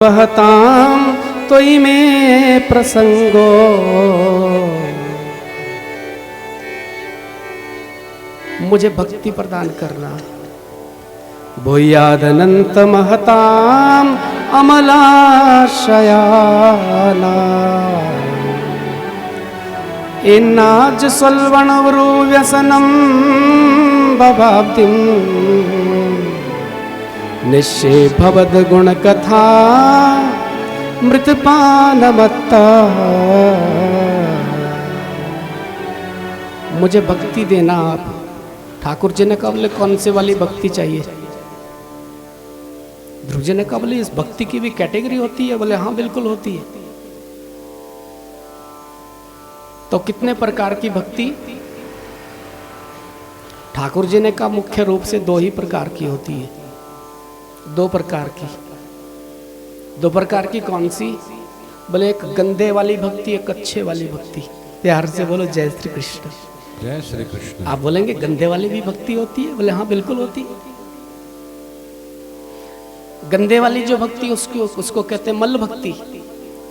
वहताम तोई में प्रसंगो मुझे भक्ति प्रदान करना। भूयादनंत महताम अमलाशयाना इन्नाज सल्वणवरु व्यसनम बभाब्दिम निश्चे भवद गुण कथा मृतपानमत्ता। मुझे भक्ति देना आप। ठाकुर जी ने कहा बोले कौन से वाली भक्ति चाहिए? ध्रुव जी ने कहा बोले इस भक्ति की भी कैटेगरी होती है? बोले हाँ बिल्कुल होती है। तो कितने प्रकार की भक्ति? ठाकुर जी ने कहा मुख्य रूप से दो ही प्रकार की होती है। दो प्रकार की। दो प्रकार की कौन सी? बोले एक गंदे वाली भक्ति, एक अच्छे वाली भक्ति। प्यार से बोलो जय श्री कृष्ण। जय श्री कृष्ण। आप बोलेंगे गंदे वाली भी भक्ति होती है? बोले हाँ बिल्कुल होती है। गंदे वाली जो भक्ति उसको कहते हैं मल भक्ति,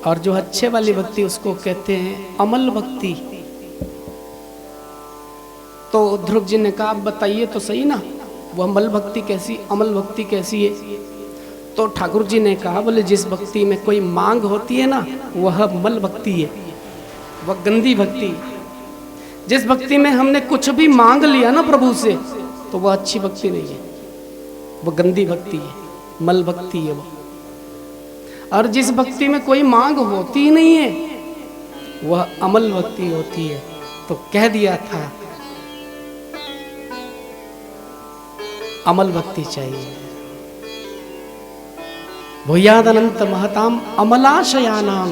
और जो अच्छे वाली भक्ति उसको कहते हैं अमल भक्ति। तो ध्रुव जी ने कहा आप बताइए तो सही ना, वह मल भक्ति कैसी, अमल भक्ति कैसी है? तो ठाकुर जी ने कहा बोले जिस भक्ति में कोई मांग होती है ना वह मल भक्ति है, वह गंदी भक्ति। जिस भक्ति में हमने कुछ भी मांग लिया ना प्रभु से तो वह अच्छी भक्ति नहीं है, वह गंदी भक्ति है, मल भक्ति है वो। और जिस भक्ति में कोई मांग होती ही नहीं है वह अमल भक्ति होती है। तो कह दिया था अमल भक्ति चाहिए। भूयादनंत महताम अमलाशयानाम,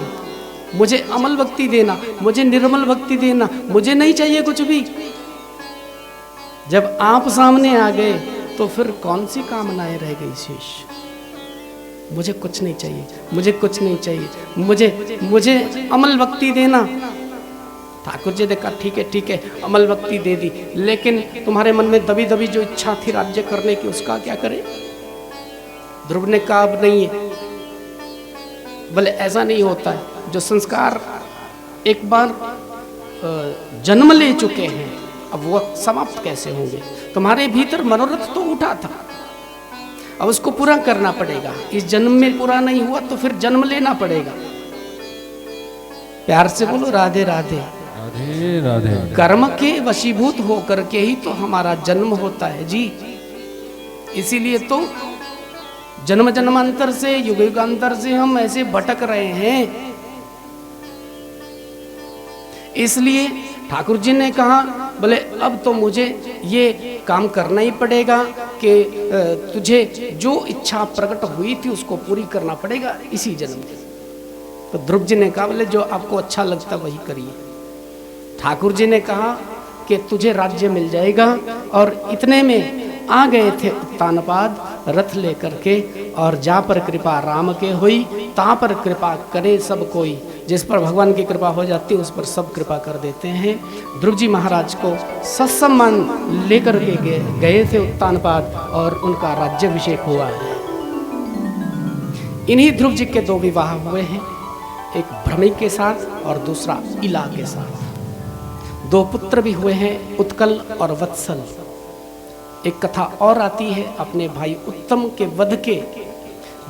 मुझे अमल भक्ति देना, मुझे निर्मल भक्ति देना, मुझे नहीं चाहिए कुछ भी। जब आप सामने आ गए तो फिर कौन सी कामनाएं रह गई शेष? मुझे कुछ नहीं चाहिए, मुझे कुछ नहीं चाहिए, मुझे अमल भक्ति देना। ठाकुर जी ने कहा ठीक है अमल भक्ति दे दी, लेकिन तुम्हारे मन में दबी दबी जो इच्छा थी राज्य करने की उसका क्या करें? ध्रुव ने कहा अब नहीं है। बोले ऐसा नहीं होता है, जो संस्कार एक बार जन्म ले चुके हैं अब वह समाप्त कैसे होंगे? तुम्हारे भीतर मनोरथ तो उठा था, अब उसको पूरा करना पड़ेगा। इस जन्म में पूरा नहीं हुआ तो फिर जन्म लेना पड़ेगा। प्यार से बोलो राधे राधे। राधे राधे। कर्म के वशीभूत होकर के ही तो हमारा जन्म होता है जी। इसीलिए तो जन्म जन्मांतर से युग युगांतर से हम ऐसे भटक रहे हैं। इसलिए ठाकुर जी ने कहा बोले अब तो मुझे ये काम करना ही पड़ेगा कि तुझे जो इच्छा प्रकट हुई थी उसको पूरी करना पड़ेगा इसी जन्म में। तो ध्रुव जी ने कहा बोले जो आपको अच्छा लगता वही करिए। ठाकुर जी ने कहा कि तुझे राज्य मिल जाएगा। और इतने में आ गए थे उत्तानपाद रथ लेकर के, और जा पर कृपा राम के हुई ता पर कृपा करे सब कोई। जिस पर भगवान की कृपा हो जाती है उस पर सब कृपा कर देते हैं। ध्रुव जी महाराज को सत्सम्मान लेकर के गए थे उत्तानपाद और उनका राज्याभिषेक हुआ है। इन्हीं ध्रुव जी के दो विवाह हुए हैं, एक भ्रमि के साथ और दूसरा इला के साथ। दो पुत्र भी हुए हैं, उत्कल और वत्सल। एक कथा और आती है अपने भाई उत्तम के वध के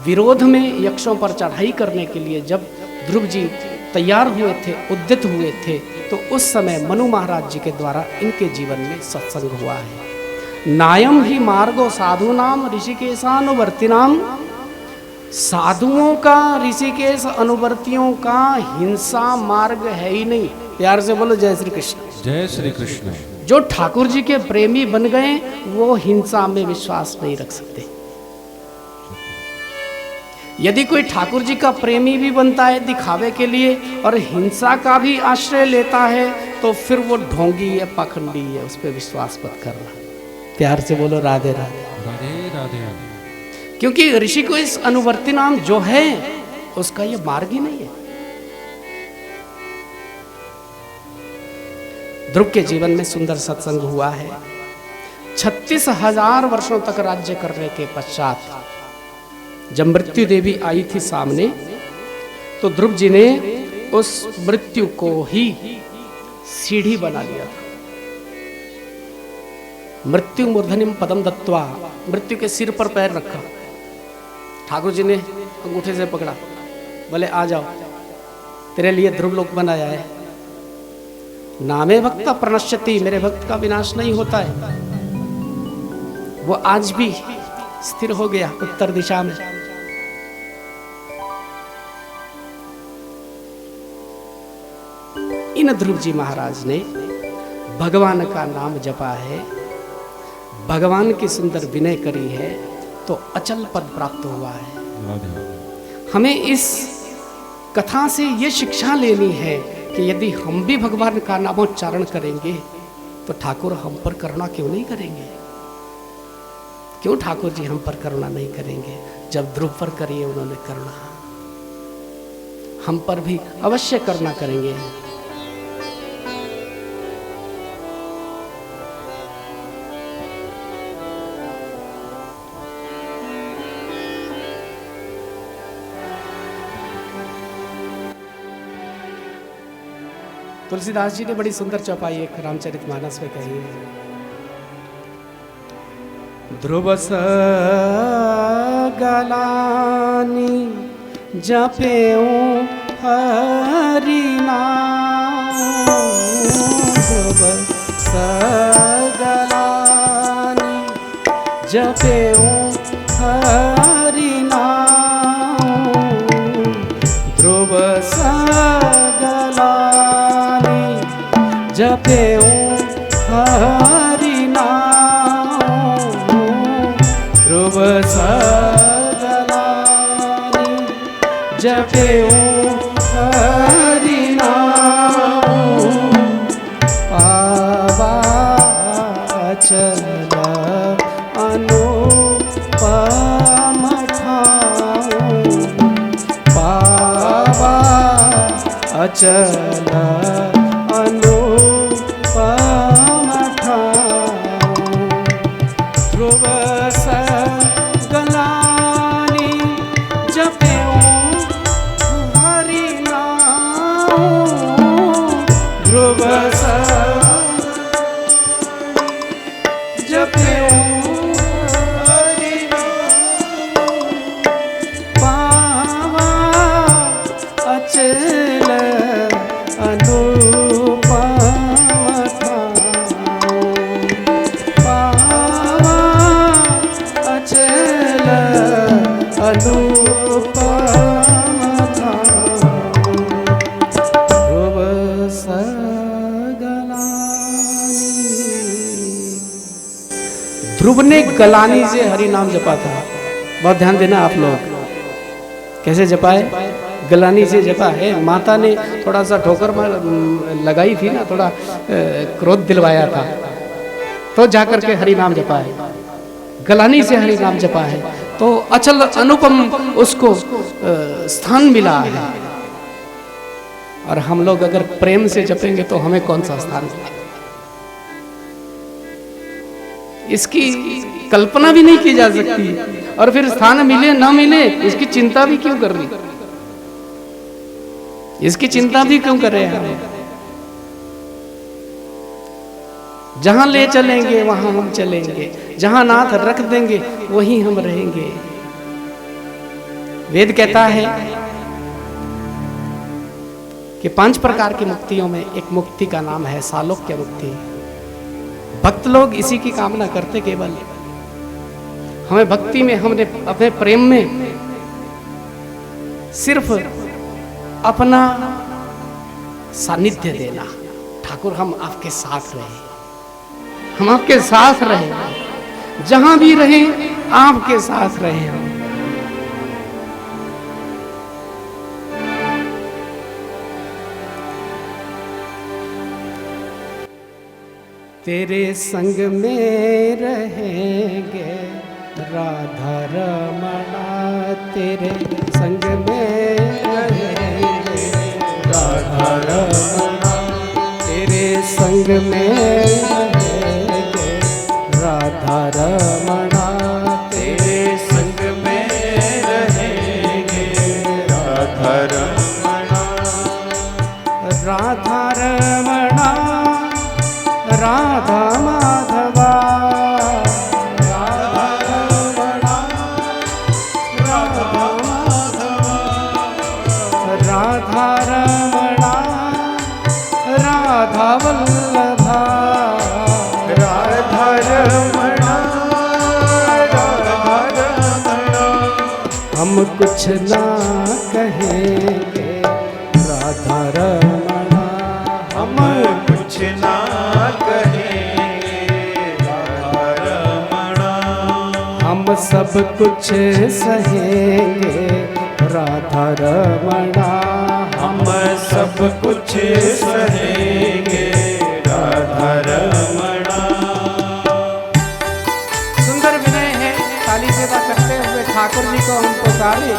विरोध में यक्षों पर चढ़ाई करने के लिए जब ध्रुव जी तैयार हुए थे, उद्यत हुए थे, तो उस समय मनु महाराज जी के द्वारा इनके जीवन में सत्संग हुआ है। नायम ही मार्गो साधु नाम ऋषिकेशानुवर्ती नाम। साधुओं का, ऋषिकेश अनुवर्तियों का हिंसा मार्ग है ही नहीं। प्यार से बोलो जय श्री कृष्ण। जय श्री कृष्ण। जो ठाकुर जी के प्रेमी बन गए वो हिंसा में विश्वास नहीं रख सकते। यदि कोई ठाकुर जी का प्रेमी भी बनता है दिखावे के लिए और हिंसा का भी आश्रय लेता है तो फिर वो ढोंगी है, पाखंडी है, उस पर विश्वास मत करना। प्यार से बोलो राधे राधे। राधे राधे। क्योंकि ऋषि को इस अनुवर्ती नाम जो है उसका ये मार्ग ही नहीं है। ध्रुव के जीवन में सुंदर सत्संग हुआ है। 36,000 वर्षों तक राज्य करने के पश्चात जब मृत्यु देवी आई थी सामने तो ध्रुव जी ने उस मृत्यु को ही सीढ़ी बना लिया था। मृत्यु मूर्धनिम पदम दत्वा, मृत्यु के सिर पर पैर रखा, ठाकुर जी ने अंगूठे से पकड़ा, बोले आ जाओ, तेरे लिए ध्रुव लोक बनाया है। नामे भक्त प्रणश्यति, मेरे भक्त का विनाश नहीं होता है। वो आज भी स्थिर हो गया उत्तर दिशा में। इन ध्रुव जी महाराज ने भगवान का नाम जपा है, भगवान की सुंदर विनय करी है, तो अचल पद प्राप्त हुआ है। हमें इस कथा से ये शिक्षा लेनी है कि यदि हम भी भगवान का नामोच्चारण करेंगे तो ठाकुर हम पर करुणा क्यों नहीं करेंगे? क्यों ठाकुर जी हम पर करुणा नहीं करेंगे? जब ध्रुव पर करी है उन्होंने करुणा, हम पर भी अवश्य करुणा करेंगे। तुलसीदास जी ने बड़ी सुंदर चौपाई एक रामचरितमानस में कही है। ध्रुव गलानी जपेऊ हरि नाम, ध्रुव गलानी जपेऊ हरि नाम, ध्रुव जपेऊ हरि नाम, ध्रुव सगलानी जपेऊ हरि नाम, पावा अचल अनुपम ठाऊं, पावा अचल अनुपम ठाऊं, ध्रुव सगलानी जपेऊ हरि नाम, ध्रुव जपेऊ हरि नाम, पावा अचल ध्रुव ने गलानी से हरि नाम जपा था। बहुत ध्यान देना आप लोग, कैसे जपाए? गलानी से जपा है। माता ने थोड़ा सा ठोकर लगाई थी ना, थोड़ा क्रोध दिलवाया था, तो जाकर के हरि नाम जपा है। गलानी से हरि नाम जपा है तो अचल अनुपम उसको स्थान मिला है। और हम लोग अगर प्रेम से जपेंगे तो हमें कौन सा स्थान मिलेगा? इसकी कल्पना भी नहीं की जा सकती। और फिर स्थान मिले ना मिले इसकी चिंता भी क्यों कर रही? इसकी चिंता भी क्यों कर रहे हैं हम? जहां ले चलेंगे वहां हम चलेंगे, जहां नाथ रख देंगे वहीं हम रहेंगे। वेद कहता है कि 5 प्रकार की मुक्तियों में एक मुक्ति का नाम है सालोक्य मुक्ति। भक्त लोग इसी की कामना करते केवल। हमें भक्ति में, हमने अपने प्रेम में सिर्फ अपना सानिध्य देना। ठाकुर हम आपके साथ रहे, हम आपके साथ रहे, जहां भी रहे आपके साथ रहे हम। तेरे संग में रहेंगे राधा रमणा, तेरे संग में रहेंगे राधा रमणा, तेरे संग में रहेंगे राधा रमणा, तेरे संग में राधा रमणा राधा माधवा राधा रमणा राधा माधवा राधा रमणा राधा वल्लभा राधा रमणा राधा रमणा। हम कुछ ना कहेंगे राधा रमणा हम कुछ ना कहेंगे राधा रमणा। हम सब कुछ सहेंगे राधा रमणा हम सब कुछ सहेंगे राधा रमणा। सुंदर विनय है। ताली सेवा करते हुए ठाकुर जी को हम पुकारे।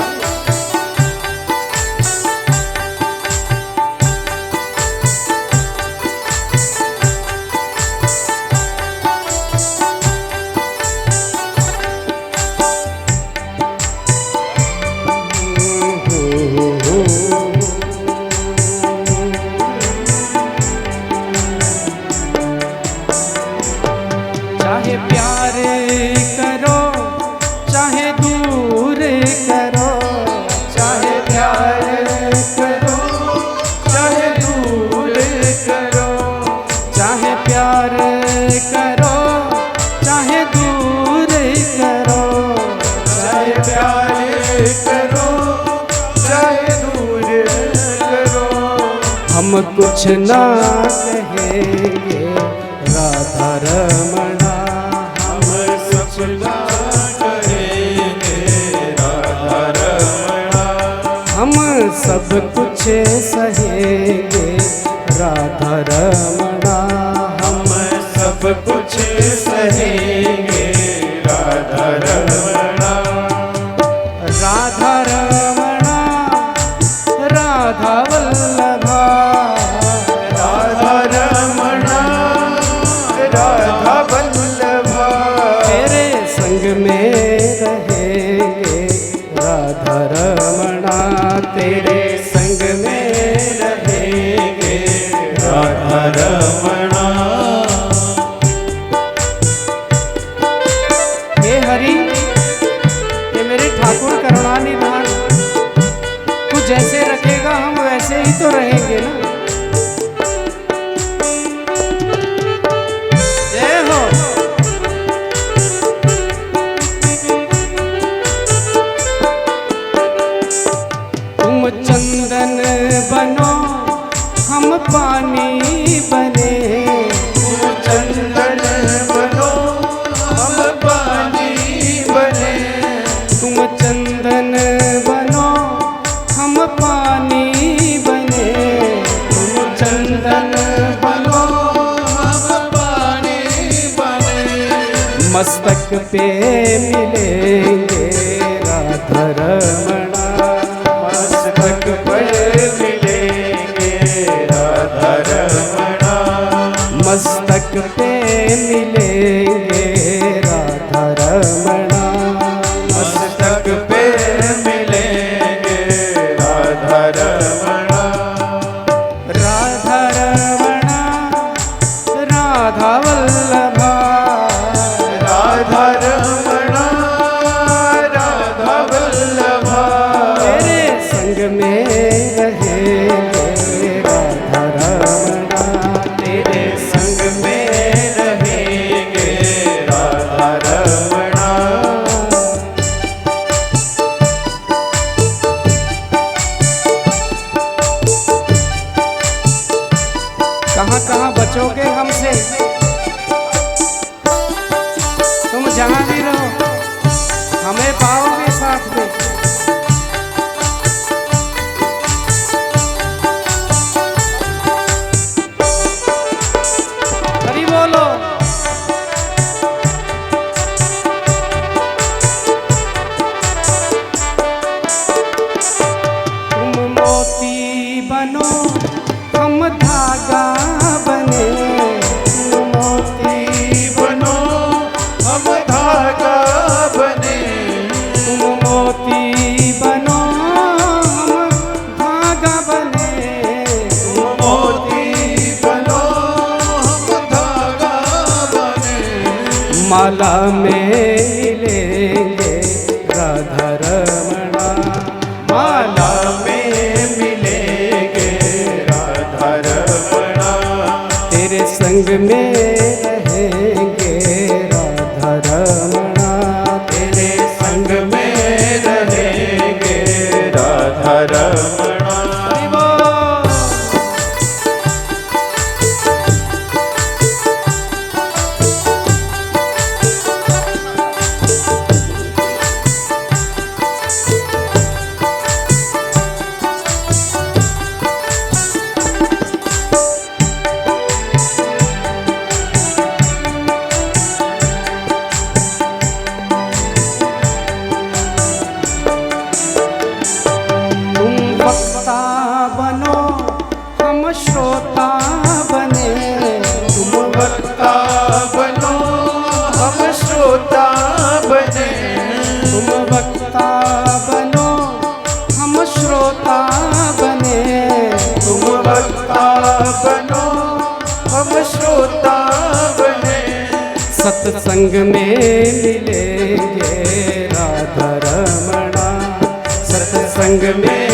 चाहे प्यार करो चाहे दूर करो, चाहे प्यार करो चाहे दूर करो, चाहे प्यार करो चाहे दूर करो, चाहे प्यार करो चाहे दूर करो। हम कुछ ना कहेंगे राधा रमणा हम सब ना कहेंगे राधा रमणा। हम सब कुछ सहेंगे राधा रमणा हम सब कुछ सहेंगे राधा रमणा। राधा रमणा राधा वल्लभा राधा रमणा राधा वल्लभा। तेरे संग में रहेंगे राधा रमणा, तेरे संग में रहेंगे राधा रमणा। हे हरि ये मेरे ठाकुर करुणा निधान, तू जैसे रखेगा हम वैसे ही तो रहेंगे ना। जय हो। तुम चंदन बनो हम पानी बने, तुम चंदन बनो हम पानी बने। तुम चंदन बनो हम पानी बने, तुम चंदन बनो हम पानी बने। मस्तक पे मिलेंगे राधा रमणा, मस्तक पर मिलेंगे राधा रमणा। मस्तक पे मिलेंगे राधा रमणा, मस्तक पे मिलेंगे राधा रमणा। राधा रमणा राधा वल्लभा राधा रमणा राधा वल्लभा। तेरे संग में रहेंगे राधा रमणा, तेरे संग में रहेंगे राधा रमणा। कहाँ कहाँ बचोगे हमसे, तुम जहाँ भी रहो हमें पाओगे साथ में। हरि बोलो। तुम मोती बनो हम धागा बने, तुम माला में मिलेंगे राधा रमणा, माला में मिलेंगे राधा रमणा, तेरे संग में रहेंगे राधा रमणा, तेरे संग में रहेंगे राधा रमणा। श्रोता बने, तुम वक्ता बनो हम श्रोता बने, तुम वक्ता बनो हम श्रोता बने, तुम वक्ता बनो हम श्रोता बने, सत्संग में मिलेंगे राधा रमणा, सत्संग में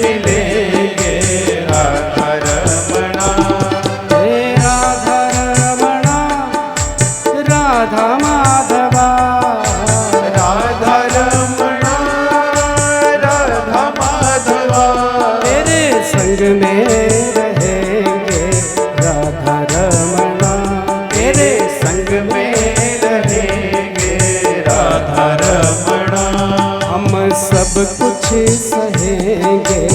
मिलेंगे राधा रमणा, हे राधा रमणा राधा माधवा, राधा रमणा राधा माधवा, तेरे संग में रहेंगे राधा रमणा, तेरे संग में रहेंगे राधा रमणा, हम सब कुछ सहेंगे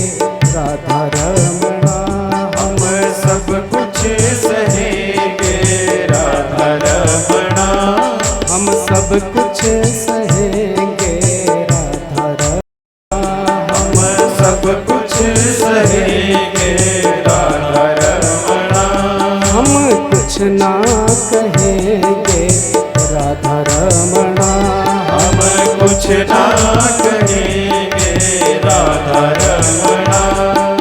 राधा रमणा, हम सब कुछ सहेंगे राधा रमणा, हम सब कुछ सहेंगे राधा रमणा, हम सब कुछ सहेंगे राधा रमणा, हम कुछ ना कहेंगे राधा रमणा, हम कुछ ना कहेंगे राधा रमणा,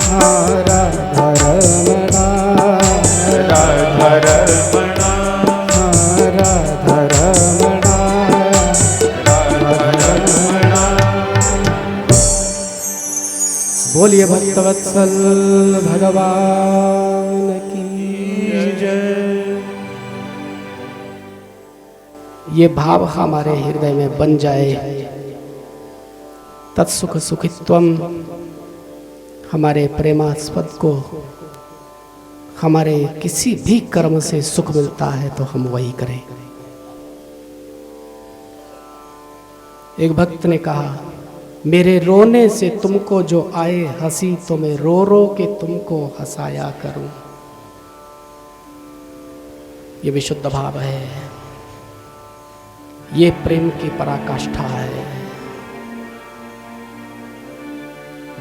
हाँ राधा रमणा, राधा रमणा, हाँ राधा रमणा, राधा रमणा। बोलिए भक्तवत्सल भगवान की जय। ये भाव हमारे हृदय में बन जाए, तत्सुख सुखित्वम, हमारे प्रेमास्पद को हमारे किसी भी कर्म से सुख मिलता है तो हम वही करें। एक भक्त ने कहा, मेरे रोने से तुमको जो आए हंसी तो मैं रो रो के तुमको हंसाया करूं। ये विशुद्ध भाव है, ये प्रेम की पराकाष्ठा है।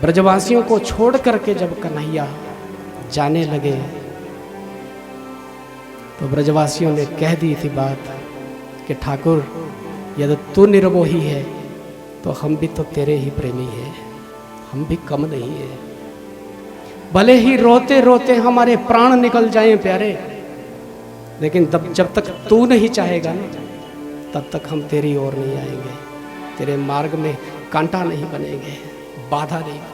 ब्रजवासियों को छोड़ करके जब कन्हैया जाने लगे तो ब्रजवासियों ने कह दी थी बात कि ठाकुर यदि तू निर्मोही है तो हम भी तो तेरे ही प्रेमी हैं, हम भी कम नहीं है। भले ही रोते रोते हमारे प्राण निकल जाएं प्यारे, लेकिन जब तक तू नहीं चाहेगा ना तब तक हम तेरी ओर नहीं आएंगे, तेरे मार्ग में कांटा नहीं बनेंगे, बाधा नहीं बनेंगे।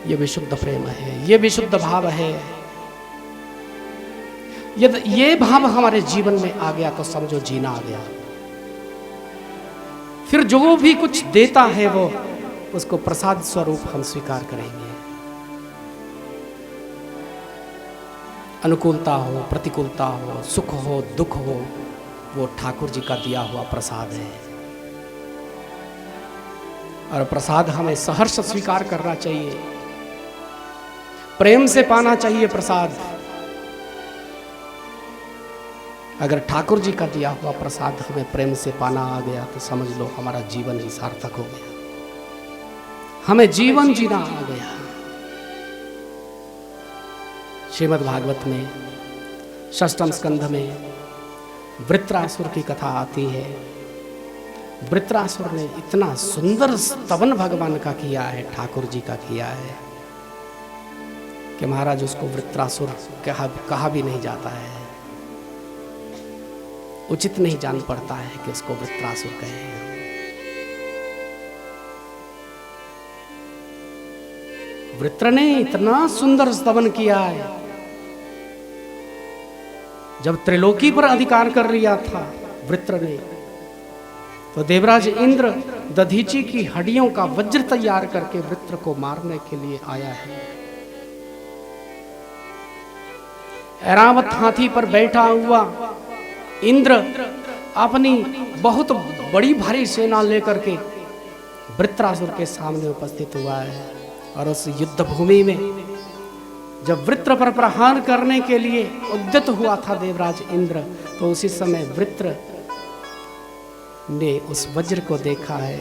ये विशुद्ध प्रेम है, ये विशुद्ध भाव है। यदि ये भाव हमारे जीवन में आ गया तो समझो जीना आ गया। फिर जो भी कुछ देता है वो उसको प्रसाद स्वरूप हम स्वीकार करेंगे। अनुकूलता हो, प्रतिकूलता हो, सुख हो, दुख हो, वो ठाकुर जी का दिया हुआ प्रसाद है और प्रसाद हमें सहर्ष स्वीकार करना चाहिए, प्रेम से पाना चाहिए प्रसाद। अगर ठाकुर जी का दिया हुआ प्रसाद हमें प्रेम से पाना आ गया तो समझ लो हमारा जीवन ही सार्थक हो गया, हमें जीवन जीना आ गया। श्रीमद् भागवत में षष्ठम स्कंध में वृत्रासुर की कथा आती है। वृत्रासुर ने इतना सुंदर स्तवन भगवान का किया है, ठाकुर जी का किया है कि महाराज उसको वृत्रासुर कहा भी नहीं जाता है। उचित नहीं जान पड़ता है कि उसको वृत्रासुर कहे। वृत्र ने इतना सुंदर स्तवन किया है, जब त्रिलोकी पर अधिकार कर लिया था वृत्र ने, तो देवराज इंद्र दधीची की हड्डियों का वज्र तैयार करके वृत्र को मारने के लिए आया है। ऐरावत हाथी पर बैठा हुआ इंद्र अपनी बहुत बड़ी भारी सेना लेकर के वृत्रासुर के सामने उपस्थित हुआ है। और उस युद्ध भूमि में जब वृत्र पर प्रहार करने के लिए उद्यत हुआ था देवराज इंद्र, तो उसी समय वृत्र ने उस वज्र को देखा है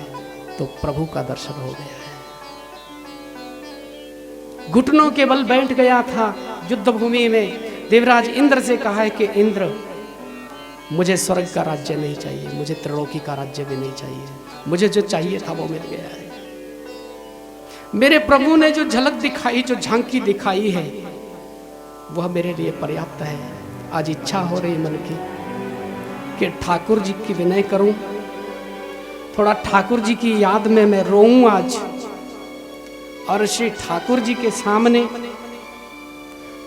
तो प्रभु का दर्शन हो गया है। घुटनों के बल बैठ गया था युद्ध भूमि में। देवराज इंद्र से कहा है कि इंद्र, मुझे स्वर्ग का राज्य नहीं चाहिए, मुझे त्रिलोकी का राज्य भी नहीं चाहिए, मुझे जो चाहिए था वो मिल गया है। मेरे प्रभु ने जो झलक दिखाई, जो झांकी दिखाई है, वह मेरे लिए पर्याप्त है। आज इच्छा हो रही मन की कि ठाकुर जी की विनय करूं, थोड़ा ठाकुर जी की याद में मैं रोऊं आज, और श्री ठाकुर जी के सामने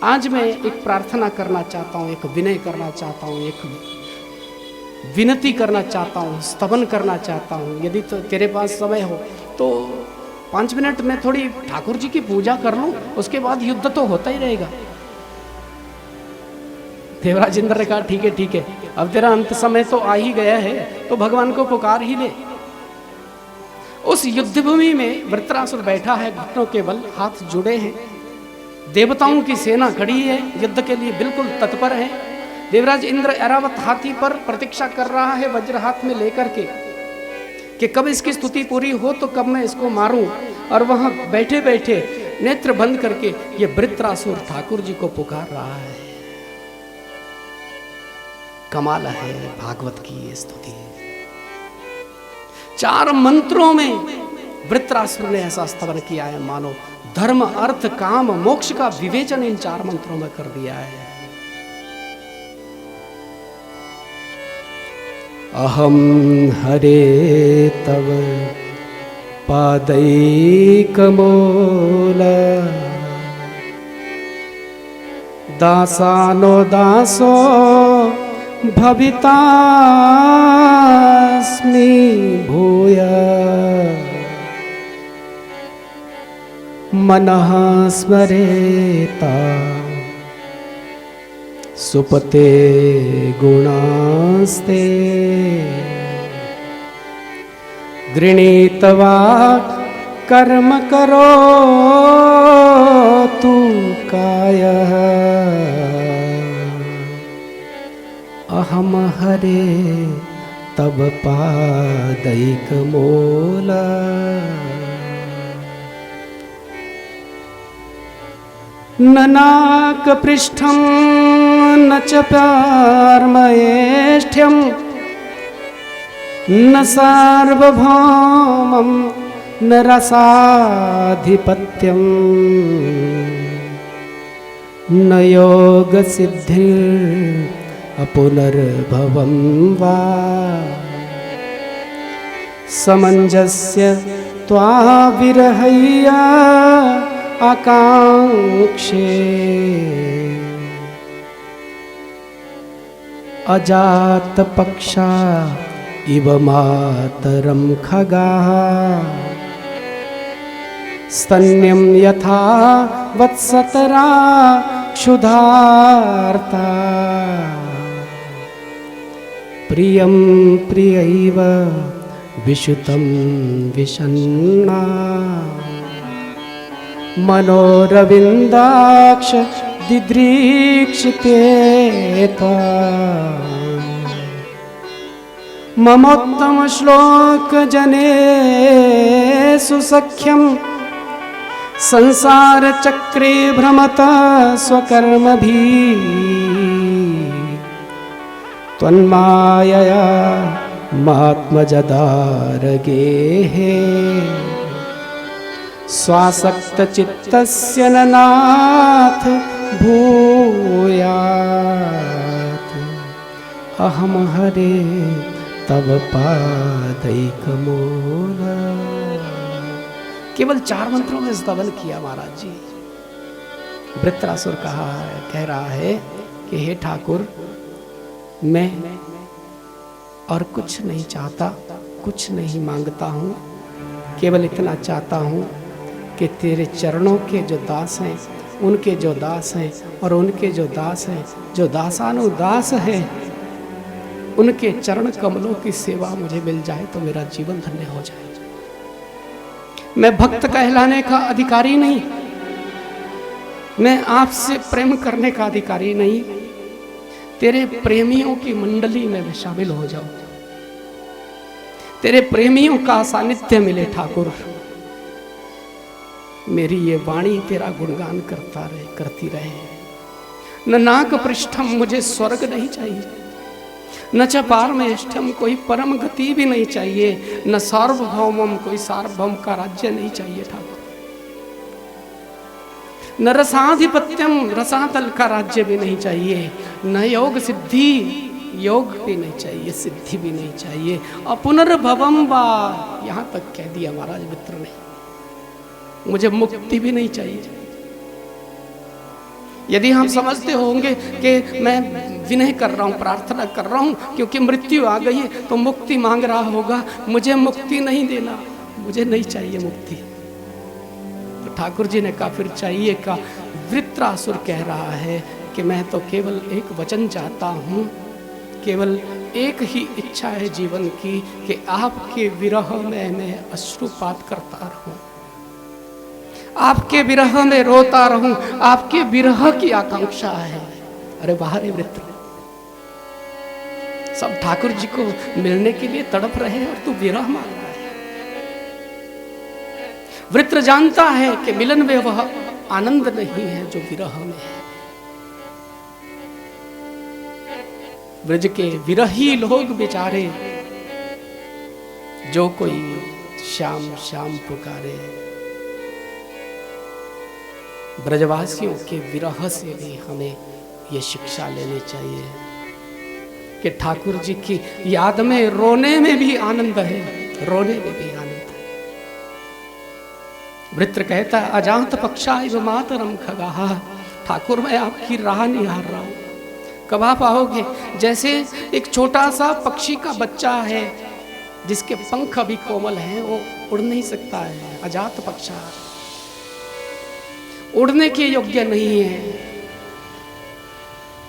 आज मैं एक प्रार्थना करना चाहता हूं, एक विनय करना चाहता हूं, एक विनती करना चाहता हूं, स्तवन करना चाहता हूं। यदि तो तेरे पास समय हो तो 5 मिनट में थोड़ी ठाकुर जी की पूजा कर लूं, उसके बाद युद्ध तो होता ही रहेगा। देवराज इंद्र ने कहा ठीक है ठीक है, अब तेरा अंत समय तो आ ही गया है, तो भगवान को पुकार ही ले। उस युद्ध भूमि में वृत्रासुर बैठा है, घुटनों के बल, हाथ जुड़े हैं, देवताओं की सेना खड़ी है, युद्ध के लिए बिल्कुल तत्पर है। देवराज इंद्र ऐरावत हाथी पर प्रतीक्षा कर रहा है वज्र हाथ में लेकर के कि कब इसकी स्तुति पूरी हो तो कब मैं इसको मारूं। और वहां बैठे बैठे नेत्र बंद करके ये वृत्रासुर ठाकुर जी को पुकार रहा है। कमाल है भागवत की ये स्तुति। 4 मंत्रों में वृत्रासुर ने ऐसा स्तवन किया है, मानो धर्म अर्थ काम मोक्ष का विवेचन इन 4 मंत्रों में कर दिया है। अहम हरे तव पादैकमूल दासानो दासो भवितास्मि भूय मनः स्मरेता सुपते गुणास्ते गृणीतवा कर्म करो तू कायः अहम हरे तब पादैकमूल न नाकपृष्ठं न च पार्मयेष्ठ्यं न सार्वभौमं न रसाधिपत्यं न योगसिद्धिरपुनर्भवं वा समञ्जस्य त्वाविरहय्या आकांक्षे अजात पक्षा इव मातरम खगाः स्तन्यं यथा वत्सतरा क्षुधार्ता प्रियं प्रियैव विशुतं विषण्णा मनोरविन्दाक्ष दिदृक्षिते ममोत्तम श्लोक जनेषु सख्यं संसार चक्रे भ्रमता स्वकर्मभिः त्वन्मायया मात्मजदारगेः स्वासक्त चित्तस्य न नाथ भूयात् अहम हरे तब पादैक मोरा। केवल 4 मंत्रों में स्तवन किया महाराज जी। वृत्रासुर कह रहा है कि हे ठाकुर, मैं और कुछ नहीं चाहता, कुछ नहीं मांगता हूँ, केवल इतना चाहता हूँ कि तेरे चरणों के जो दास हैं, उनके जो दास हैं और उनके जो दास हैं, जो दासानुदास हैं, उनके चरण कमलों की सेवा मुझे मिल जाए तो मेरा जीवन धन्य हो जाए। मैं भक्त कहलाने का अधिकारी नहीं, मैं आपसे प्रेम करने का अधिकारी नहीं, तेरे प्रेमियों की मंडली में मैं शामिल हो जाऊं, तेरे प्रेमियों का सानिध्य मिले ठाकुर। मेरी ये वाणी तेरा गुणगान करती रहे। न नाक पृष्ठम, मुझे स्वर्ग नहीं चाहिए, न च पारमेष्ठम, कोई परम गति भी नहीं चाहिए, न सार्वभौमम, कोई सार्वभौम का राज्य नहीं चाहिए ठाकुर, न रसाधिपत्यम, रसातल का राज्य भी नहीं चाहिए, न योग सिद्धि, योग भी नहीं चाहिए, सिद्धि भी नहीं चाहिए, अपुनर्भवम वा, यहां तक कह दिया महाराज मित्र ने, मुझे मुक्ति भी नहीं चाहिए। यदि हम समझते होंगे कि मैं विनय कर रहा हूं, प्रार्थना कर रहा हूं क्योंकि मृत्यु आ गई है तो मुक्ति मांग रहा होगा, मुझे मुक्ति नहीं देना, मुझे नहीं चाहिए मुक्ति। तो ठाकुर जी ने कहा फिर चाहिए का। वृत्रासुर कह रहा है कि मैं तो केवल एक वचन चाहता हूं, केवल एक ही इच्छा है जीवन की कि आपके विरह में मैं अश्रुपात करता रहूं, आपके विरह में रोता रहूं, आपके विरह की आकांक्षा है। अरे बाहर वृत्र, सब ठाकुर जी को मिलने के लिए तड़प रहे हैं और तू विरह मांग रहा है। वृत्र जानता है कि मिलन में वह आनंद नहीं है जो विरह में है। ब्रज के विरही लोग बेचारे, जो कोई श्याम श्याम पुकारे, ब्रजवासियों के विरह से भी हमें ये शिक्षा लेनी चाहिए कि ठाकुर जी की याद में रोने में भी आनंद है, रोने में भी आनंद है। वृत्र कहता है अजात पक्षा इव मातरम खगाहा, ठाकुर मैं आपकी राह निहार रहा हूं, कब आप आओगे? जैसे एक छोटा सा पक्षी का बच्चा है जिसके पंख अभी कोमल हैं, वो उड़ नहीं सकता है, अजात पक्षा, उड़ने के योग्य नहीं है,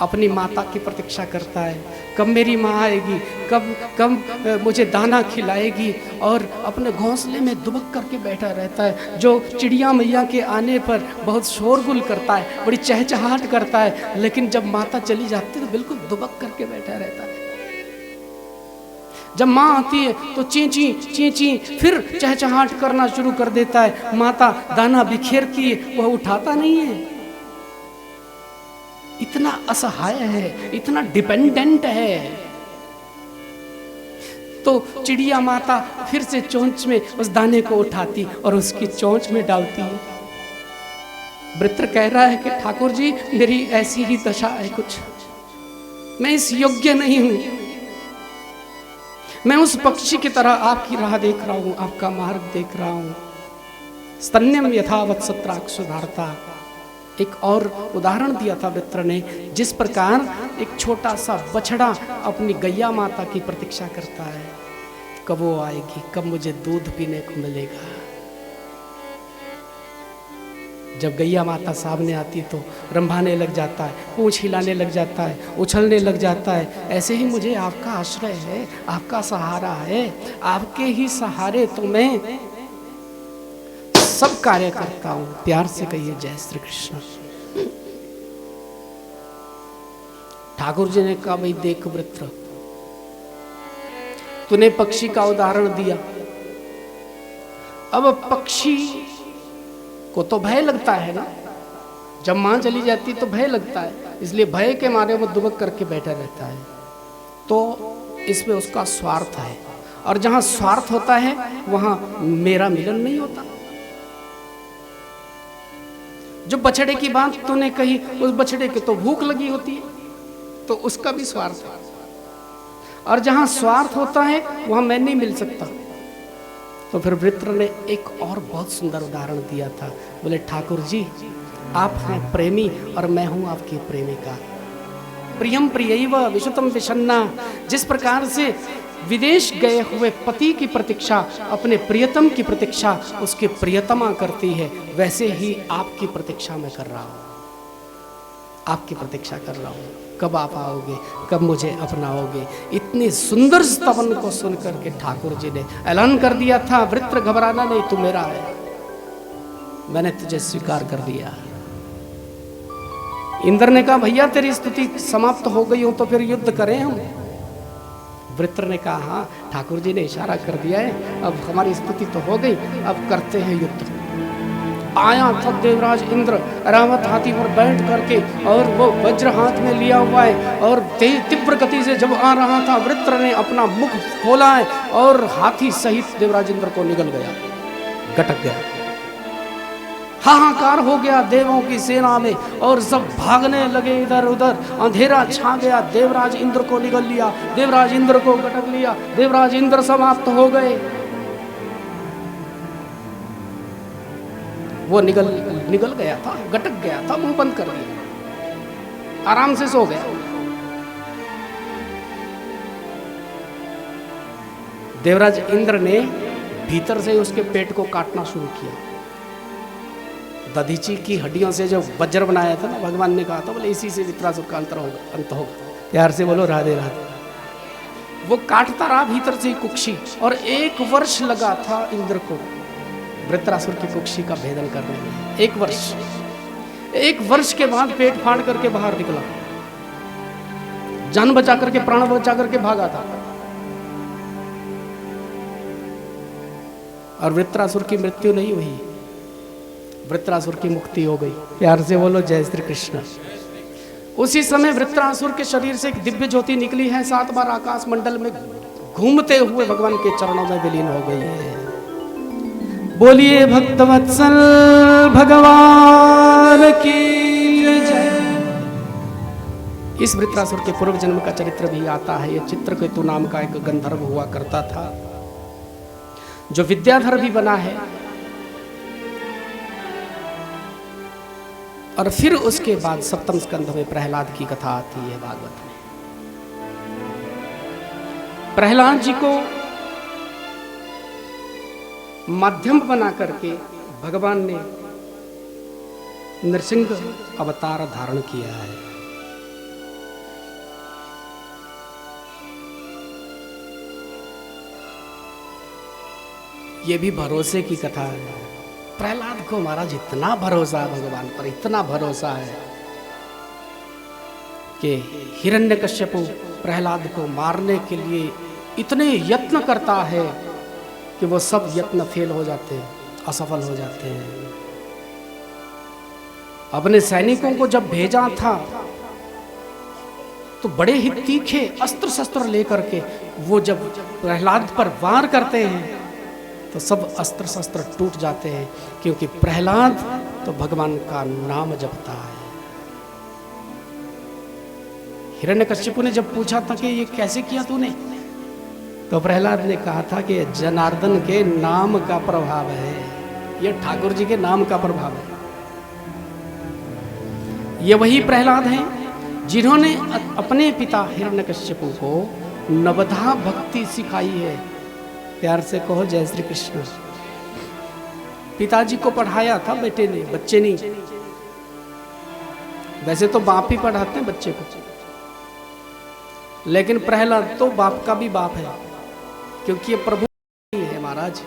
अपनी माता की प्रतीक्षा करता है, कब मेरी माँ आएगी, कब मुझे दाना खिलाएगी, और अपने घोंसले में दुबक करके बैठा रहता है। जो चिड़िया मैया के आने पर बहुत शोरगुल करता है, बड़ी चहचहाट करता है, लेकिन जब माता चली जाती है तो बिल्कुल दुबक करके बैठा रहता है। जब माँ आती है तो चींची चींची फिर चहचहाट करना शुरू कर देता है। माता दाना बिखेरती है, वह उठाता नहीं है। इतना असहाय है, इतना डिपेंडेंट है। तो चिड़िया माता फिर से चोंच में उस दाने को उठाती और उसकी चोंच में डालती है। वृत्र कह रहा है कि ठाकुर जी मेरी ऐसी ही दशा है कुछ, मैं इस योग्य नहीं हूं, मैं उस पक्षी की तरह आपकी राह देख रहा हूं, आपका मार्ग देख रहा हूं। स्तन्यम यथावत सत्राक्ष सुधारता, एक और उदाहरण दिया था वृत्र ने, जिस प्रकार एक छोटा सा बछड़ा अपनी गैया माता की प्रतीक्षा करता है, कब वो आएगी, कब मुझे दूध पीने को मिलेगा। जब गैया माता सामने आती तो रंभाने लग जाता है, पूंछ हिलाने लग जाता है, उछलने लग जाता है। ऐसे ही मुझे आपका आश्रय है, आपका सहारा है, आपके ही सहारे तो मैं सब कार्य करता हूं। प्यार से कहिए जय श्री कृष्ण। ठाकुर जी ने कहा भाई देख वृत्र, तूने पक्षी का उदाहरण दिया, अब पक्षी को तो भय लगता है ना, जब मां चली जाती तो भय लगता है, इसलिए भय के मारे वो दुबक करके बैठा रहता है। तो इसमें उसका स्वार्थ है, और जहां स्वार्थ होता है वहां मेरा मिलन नहीं होता। जो बछड़े की बात तूने कही, उस बछड़े के तो भूख लगी होती है, तो उसका भी स्वार्थ है। और जहां स्वार्थ होता है वहां मैं नहीं मिल सकता। तो फिर वृत्र ने एक और बहुत सुंदर उदाहरण दिया था। बोले ठाकुर जी आप हैं प्रेमी और मैं हूं आपकी प्रेमिका। प्रियम प्रियैव विशुतम विषन्ना। जिस प्रकार से विदेश गए हुए पति की प्रतीक्षा अपने प्रियतम की प्रतीक्षा उसके प्रियतमा करती है, वैसे ही आपकी प्रतीक्षा मैं कर रहा हूं। आपकी प्रतीक्षा कर रहा हूं, कब आप आओगे, कब मुझे अपनाओगे। इतनी सुंदर स्तवन को सुनकर के ठाकुर जी ने ऐलान कर दिया था, वृत्र घबराना नहीं, तू मेरा है, मैंने तुझे स्वीकार कर दिया। इंद्र ने कहा भैया तेरी स्तुति समाप्त हो गई हो तो फिर युद्ध करें हम। वृत्र ने कहा हाँ ठाकुर जी ने इशारा कर दिया है, अब हमारी स्तुति तो हो गई, अब करते हैं युद्ध। आया था देवराज इंद्र रावत हाथी पर बैठ करके, और वो वज्र हाथ में लिया हुआ है, और तीव्र गति से जब आ रहा था वृत्र ने अपना मुख खोला है और हाथी सहित देवराज इंद्र को निगल गया, गटक गया। हाहाकार हो गया देवों की सेना में और सब भागने लगे इधर उधर। अंधेरा छा गया, देवराज इंद्र को निगल लिया, देवराज इंद्र को गटक लिया, देवराज इंद्र समाप्त हो गए। वो निगल गया था, गटक गया था, मुंह बंद कर दिया, आराम से सो गया। देवराज इंद्र ने भीतर से उसके पेट को काटना शुरू किया। दधीची की हड्डियों से जो वज्र बनाया था ना, भगवान ने कहा था बोले इसी से वित्रासुर का अंत होगा। प्यार से बोलो राधे राधे। वो काटता रहा भीतर से कुक्षी, और 1 वर्ष लगा था इंद्र को वृत्रासुर की कुक्षी का भेदन करने में। 1 वर्ष। 1 वर्ष के बाद पेट फाड़ करके बाहर निकला, जान बचा करके, प्राण बचा करके भागा था, और वृत्रासुर की मृत्यु नहीं हुई, वृत्रासुर की मुक्ति हो गई। प्यार से बोलो जय श्री कृष्ण। उसी समय वृत्रासुर के शरीर से एक दिव्य ज्योति निकली है, 7 बार आकाश मंडल में घूमते हुए भगवान के चरणों में विलीन हो गई है। बोलिए भक्तवत्सल भगवान की जय। इस वृत्रासुर के पूर्व जन्म का चरित्र भी आता है। यह चित्रकेतु नाम का एक गंधर्व हुआ करता था, जो विद्याधर भी बना है। और फिर उसके बाद 7वें स्कंध में प्रहलाद की कथा आती है भागवत में। प्रहलाद जी को माध्यम बना करके भगवान ने नृसिंह अवतार धारण किया है। ये भी भरोसे की कथा है। प्रहलाद को महाराज इतना भरोसा है भगवान पर, इतना भरोसा है कि हिरण्यकश्यप प्रहलाद को मारने के लिए इतने यत्न करता है कि वो सब यत्न फेल हो जाते हैं, असफल हो जाते हैं। अपने सैनिकों को जब भेजा था तो बड़े ही तीखे अस्त्र शस्त्र लेकर के वो जब प्रहलाद पर वार करते हैं तो सब अस्त्र शस्त्र टूट जाते हैं, क्योंकि प्रहलाद तो भगवान का नाम जपता है। हिरण्यकश्यप ने जब पूछा था कि ये कैसे किया तूने, तो प्रहलाद ने कहा था कि जनार्दन के नाम का प्रभाव है, ये ठाकुर जी के नाम का प्रभाव है। ये वही प्रहलाद हैं जिन्होंने अपने पिता हिरण्यकश्यप को नवधा भक्ति सिखाई है। प्यार से कहो जय श्री कृष्ण। पिताजी को पढ़ाया था बेटे ने, बच्चे नहीं। वैसे तो बाप ही पढ़ाते हैं बच्चे को, लेकिन प्रहलाद तो बाप का भी बाप है, क्योंकि ये प्रभु है महाराज।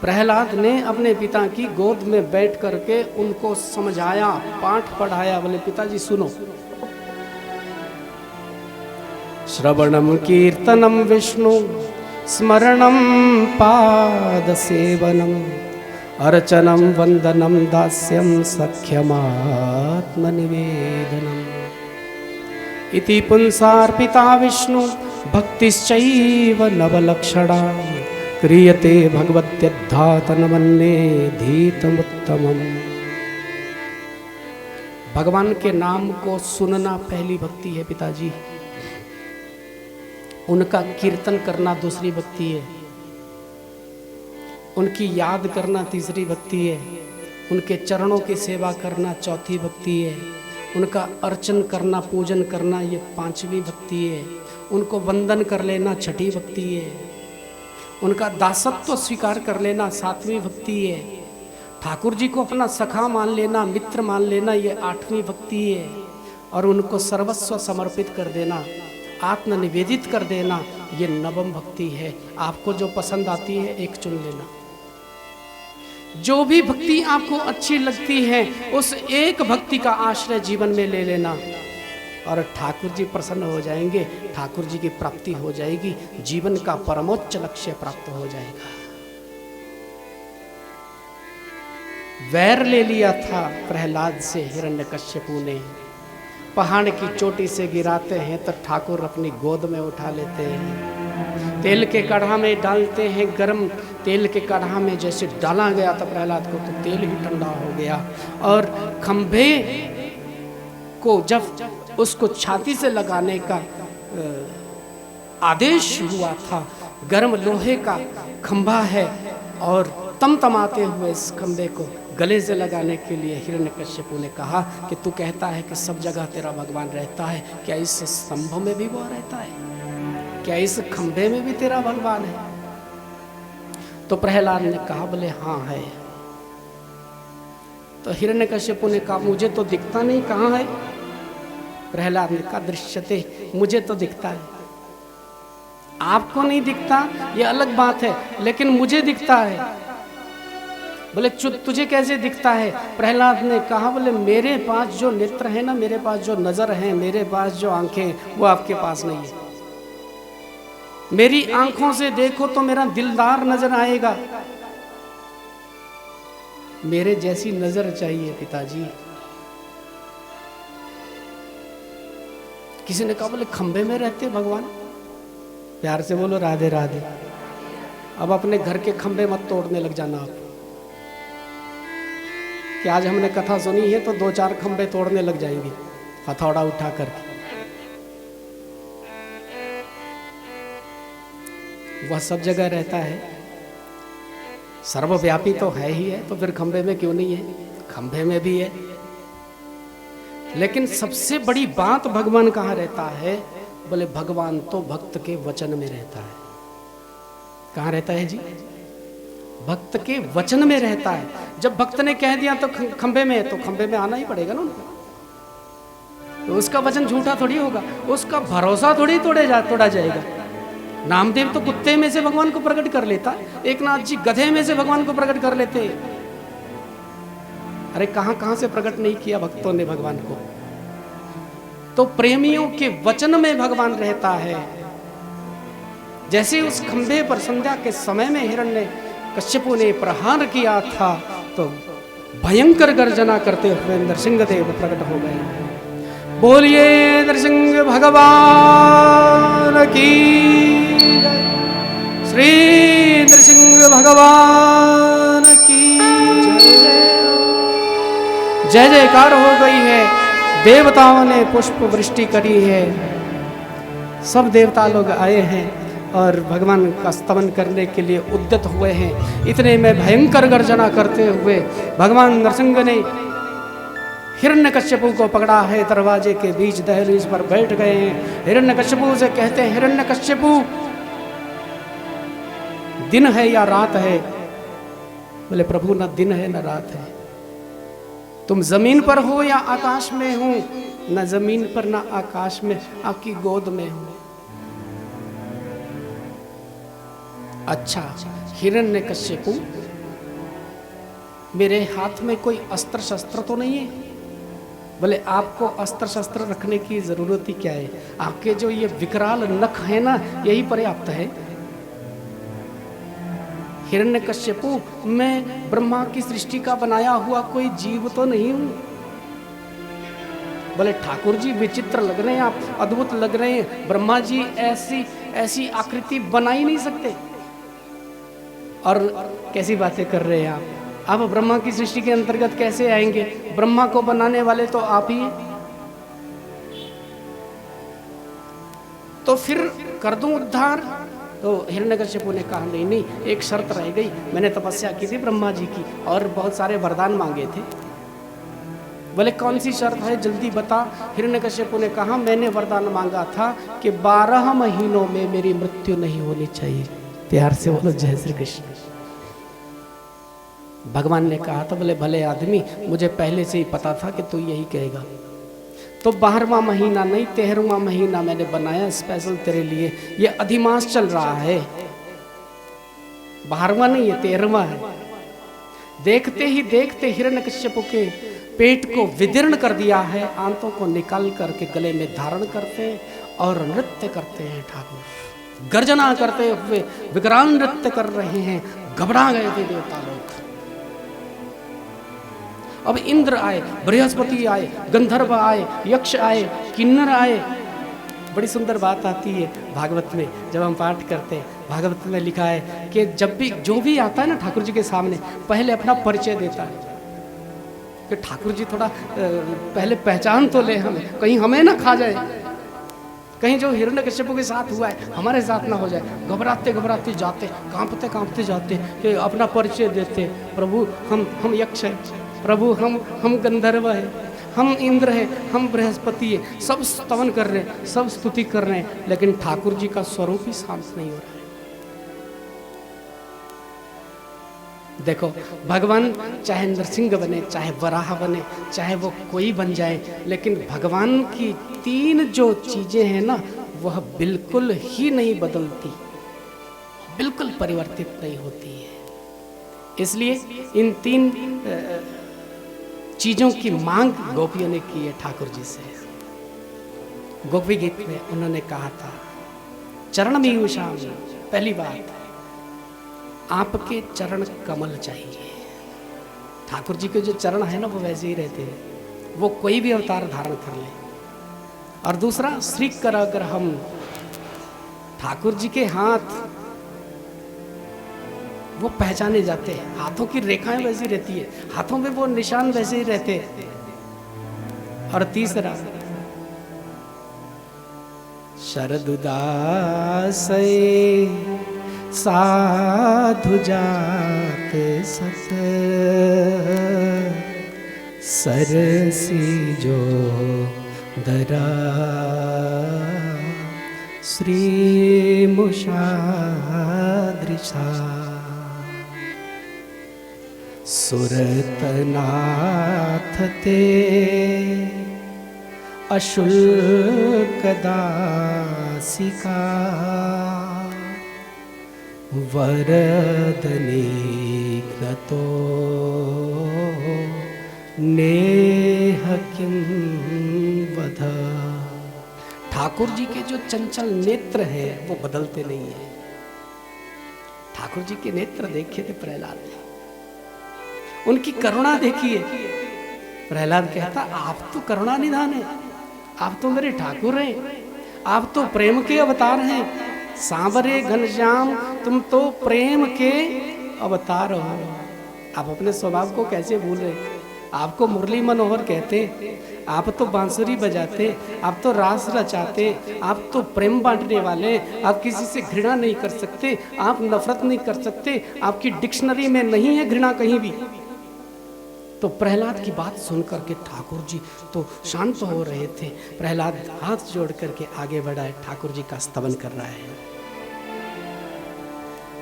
प्रहलाद ने अपने पिता की गोद में बैठ करके उनको समझाया, पाठ पढ़ाया। बोले पिताजी सुनो, श्रवणम कीर्तनम विष्णु स्मरणम पाद सेवनम अर्चनम वंदनम दास्यम सख्यमात्म निवेदनम इति पुंसार्पिता विष्णु भक्तिश्चैव नवलक्षणा क्रियते भगवत्यध्यात्मन्ने धीतमुत्तमम्। भगवान के नाम को सुनना पहली भक्ति है पिताजी। उनका कीर्तन करना दूसरी भक्ति है, उनकी याद करना तीसरी भक्ति है, उनके चरणों की सेवा करना चौथी भक्ति है, उनका अर्चन करना पूजन करना ये पांचवी भक्ति है, उनको वंदन कर लेना छठी भक्ति है, उनका दासत्व स्वीकार कर लेना सातवीं भक्ति है, ठाकुर जी को अपना सखा मान लेना मित्र मान लेना ये आठवीं भक्ति है, और उनको सर्वस्व समर्पित कर देना आत्मनिवेदित कर देना ये नवम भक्ति है। आपको जो पसंद आती है एक चुन लेना, जो भी भक्ति आपको अच्छी लगती है उस एक भक्ति का आश्रय जीवन में ले लेना, और ठाकुर जी प्रसन्न हो जाएंगे, ठाकुर जी की प्राप्ति हो जाएगी, जीवन का परमोच्च लक्ष्य प्राप्त हो जाएगा। वैर ले लिया था प्रहलाद से हिरण्यकश्यपु ने, पहाड़ की चोटी से गिराते हैं तो ठाकुर अपनी गोद में उठा लेते हैं, तेल के कढ़ा में डालते हैं, गर्म तेल के कढ़ा में जैसे डाला गया था प्रहलाद को तो तेल ही ठंडा हो गया, और खंभे को जब उसको छाती से लगाने का आदेश हुआ था, गर्म लोहे का खंभा है और तमतमाते हुए इस खंभे को गले से लगाने के लिए हिरण्यकश्यपु ने कहा कि तू कहता है कि सब जगह तेरा भगवान रहता है, क्या इस स्तंभ में भी वो रहता है, क्या इस खंभे में भी तेरा भगवान है? तो प्रहलाद ने कहा बोले हाँ है। तो हिरण्यकश्यपु ने कहा मुझे तो दिखता नहीं, कहाँ है? प्रहलाद ने कहा दृश्यते, मुझे तो दिखता है, आपको नहीं दिखता ये अलग बात है, लेकिन मुझे दिखता है। बोले तुझे कैसे दिखता है? प्रहलाद ने कहा बोले मेरे पास जो नेत्र है ना, मेरे पास जो नजर है, मेरे पास जो आंखें हैं वो आपके पास नहीं है। मेरी आंखों से देखो तो मेरा दिलदार नजर आएगा, मेरे जैसी नजर चाहिए पिताजी। किसी ने कहा बोले खंबे में रहते भगवान, प्यार से बोलो राधे राधे। अब अपने घर के खंबे मत तोड़ने लग जाना आप, कि आज हमने कथा सुनी है तो 2-4 खंबे तोड़ने लग जाएंगे हथौड़ा उठा करके। वह सब जगह रहता है, सर्वव्यापी तो है ही है, तो फिर खंबे में क्यों नहीं है? खंबे में भी है। लेकिन सबसे बड़ी बात भगवान कहाँ रहता है? बोले भगवान तो भक्त के वचन में रहता है। कहाँ रहता है जी? भक्त के वचन में रहता है। जब भक्त ने कह दिया तो खंबे में है, तो खंबे में आना ही पड़ेगा ना उनको। तो उसका वचन झूठा थोड़ी होगा, उसका भरोसा थोड़ी तोड़ा जाएगा। नामदेव तो कुत्ते में से भगवान को प्रकट कर लेता, एक नाथ जी गधे में से भगवान को प्रकट कर लेते। अरे कहां से प्रकट नहीं किया भक्तों ने भगवान को। तो प्रेमियों के वचन में भगवान रहता है। जैसे उस खंभे पर संध्या के समय में हिरण्यकश्यपु ने प्रहार किया था, तो भयंकर गर्जना करते हुए नरसिंहदेव प्रकट हो गए। बोलिए नरसिंह भगवान की जय, श्री नरसिंह भगवान की जय जयकार हो गई है। देवताओं ने पुष्प वृष्टि करी है, सब देवता लोग आए हैं और भगवान का स्तवन करने के लिए उद्यत हुए हैं। इतने में भयंकर गर्जना करते हुए भगवान नरसिंह ने हिरण्यकश्यपु को पकड़ा है, दरवाजे के बीच दहलीज पर बैठ गए हैं। हिरण्यकश्यपु से कहते हैं, हिरण्यकश्यपु दिन है या रात है? बोले प्रभु न दिन है न रात है, तुम जमीन पर हो या आकाश में हो? न जमीन पर न आकाश में, आपकी गोद में हो। अच्छा हिरण्यकश्यपु, मेरे हाथ में कोई अस्त्र शस्त्र तो नहीं है? बोले आपको अस्त्र शस्त्र रखने की जरूरत ही क्या है? आपके जो ये विकराल नख है ना, यही पर्याप्त है। हिरण्यकश्यपु, मैं ब्रह्मा की सृष्टि का बनाया हुआ कोई जीव तो नहीं हूं। बोले ठाकुर जी विचित्र लग रहे हैं आप, अद्भुत लग रहे हैं, ब्रह्मा जी ऐसी आकृति बना ही नहीं सकते। और कैसी बातें कर रहे हैं आप ब्रह्मा की सृष्टि के अंतर्गत कैसे आएंगे? ब्रह्मा को बनाने वाले तो आप ही हैं। तो फिर कर दूं उद्धार? तो हिरण्यकश्यपु ने कहा नहीं नहीं, एक शर्त रह गई, मैंने तपस्या की थी ब्रह्मा जी की और बहुत सारे वरदान मांगे थे। बोले कौन सी शर्त है, जल्दी बता। हिरण्यकश्यपु ने कहा मैंने वरदान मांगा था कि 12 महीनों में मेरी मृत्यु नहीं होनी चाहिए। प्यार से बोलो जय श्री कृष्ण। भगवान ने कहा था बोले भले आदमी, मुझे पहले से ही पता था कि तू यही कहेगा। तो 12वां महीना नहीं 13वां महीना मैंने बनाया स्पेशल तेरे लिए। ये अधिमास चल रहा है, 12वां नहीं है 13वां है। देखते ही देखते हिरण्यकश्यप के पेट को विदीर्ण कर दिया है, आंतों को निकाल करके गले में धारण करते हैं और नृत्य करते हैं। ठाकुर गर्जना करते हुए विकराल नृत्य कर रहे हैं। घबरा गए थे देवता लोग। अब इंद्र आए, बृहस्पति आए, गंधर्व आए, यक्ष आए, किन्नर आए। बड़ी सुंदर बात आती है भागवत में, जब हम पाठ करते हैं भागवत में लिखा है कि जब भी जो भी आता है ना ठाकुर जी के सामने, पहले अपना परिचय देता है कि ठाकुर जी थोड़ा पहले पहचान तो ले हमें, कहीं हमें ना खा जाए, कहीं जो हिरण्यकश्यप के साथ हुआ है हमारे साथ ना हो जाए। घबराते घबराते जाते, कांपते कांपते जाते कि अपना परिचय देते, प्रभु हम यक्ष हैं, प्रभु हम गंधर्व है, हम इंद्र है, हम बृहस्पति है। सब स्तवन कर रहे हैं, सब स्तुति कर रहे हैं, लेकिन ठाकुर जी का स्वरूप ही शांत नहीं हो रहा है। देखो भगवान चाहे नरसिंह बने, चाहे वराह बने, चाहे वो कोई बन जाए, लेकिन भगवान की 3 जो चीजें हैं ना वह बिल्कुल ही नहीं बदलती, बिल्कुल परिवर्तित नहीं होती है। इसलिए इन 3 चीजों की मांग गोपियों ने की है ठाकुर जी से। गोपी गीत में उन्होंने कहा था चरण मीयूषाम, पहली बात आपके चरण कमल चाहिए। ठाकुर जी के जो चरण है ना वो वैसे ही रहते हैं, वो कोई भी अवतार धारण कर ले। और दूसरा श्री कर अगर हम ठाकुर जी के हाथ वो पहचाने जाते हैं, हाथों की रेखाएं वैसी रहती है, हाथों में वो निशान वैसे ही रहते हैं। और तीसरा शरदुदास साधु जाते सत सरसी जो दरा श्री मुषादृशा सुरतनाथ ते अशुल्क दासिका वरदनीग्रतो नेह किं वध। ठाकुर जी के जो चंचल नेत्र हैं वो बदलते नहीं है। ठाकुर जी के नेत्र देखे थे प्रहलाद ने, उनकी करुणा देखिए। प्रहलाद कहता आप तो करुणा निधान है, आप तो मेरे ठाकुर हैं, आप तो प्रेम के अवतार हैं। सांवरे घनश्याम तुम तो प्रेम के अवतार हो। आप अपने स्वभाव को कैसे भूल रहे? आपको मुरली मनोहर कहते, आप तो बांसुरी बजाते, आप तो रास रचाते, आप तो प्रेम बांटने वाले, आप किसी से घृणा नहीं कर सकते, आप नफरत नहीं कर सकते, आपकी डिक्शनरी में नहीं है घृणा कहीं भी। तो प्रहलाद की बात सुनकर के ठाकुर जी तो शांत हो रहे थे। प्रहलाद हाथ जोड़ करके आगे बढ़ा है, ठाकुर जी का स्तवन कर रहा है।